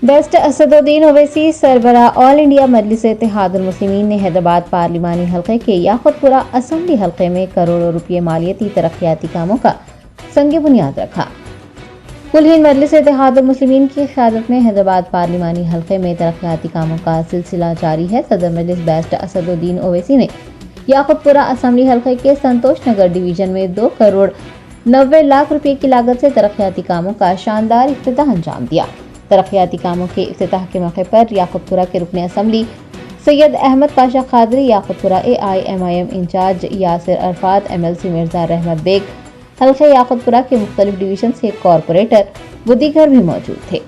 Best Asaduddin Owaisi सरबरा All India Majlis Ittehadul Muslimeen ने हैदराबाद पार्लिमानी हल्के के याकुतपुरा असम्बली हल्के में करोड़ों रुपये मालियती तरक्याती कामों का संग बुनियाद रखा। कुल हिंद मजलिस इत्तेहादुल मुस्लिमीन की क़यादत में हैदराबाद पार्लिमानी हल्के में तरक्याती कामों का सिलसिला जारी है। सदर मजलिस बेस्ट असदुद्दीन ओवैसी ने याकुतपुरा असम्बली हल्के के संतोष नगर डिवीजन में 2 करोड़ 90 लाख रुपए की लागत से तरक्याती कामों का शानदार इफ्तिताह अंजाम दिया। तरक्याती कामों के इफ्तिताह के मौके पर याकुतपुरा के रुकन assembly Syed Ahmed Pasha Quadri, Yakutpura AIMIM incharge Yasir Arafat, MLC Mirza Rahmat Baig, हल्के याकुतपुरा के मुख्तलिफ डिवीजन से कॉरपोरेटर व दीगर भी मौजूद थे।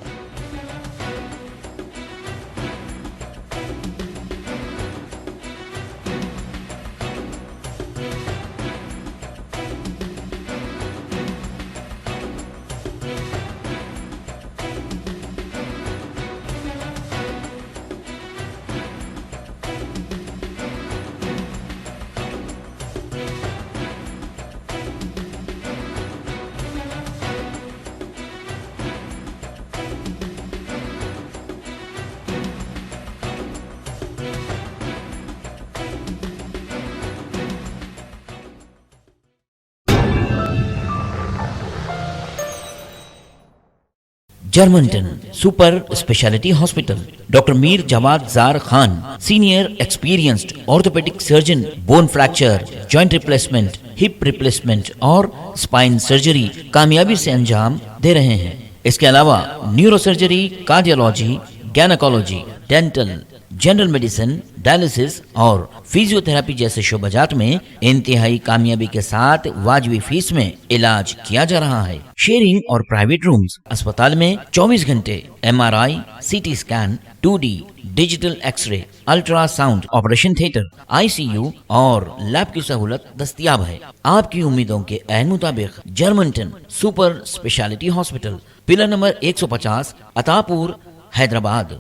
Germanten super speciality hospital, doctor Mir Jawad Jar Khan, senior experienced orthopaedic surgeon, bone fracture, joint replacement, hip replacement और स्पाइन सर्जरी कामयाबी से अंजाम दे रहे हैं। इसके अलावा neuro surgery, cardiology, gynaecology, dental, general medicine, dialysis और फिजियोथेरेपी जैसे शोबाजात में इंतहाई कामयाबी के साथ वाजबी फीस में इलाज किया जा रहा है। शेयरिंग और प्राइवेट रूम्स, अस्पताल में 24 घंटे MRI, CT scan, 2D digital x-ray, ultrasound, operation theatre, ICU और लैब की सहूलत दस्तयाब है। आपकी उम्मीदों के ऐन मुताबिक Germanten super speciality hospital, pillar number 150, Attapur, Hyderabad.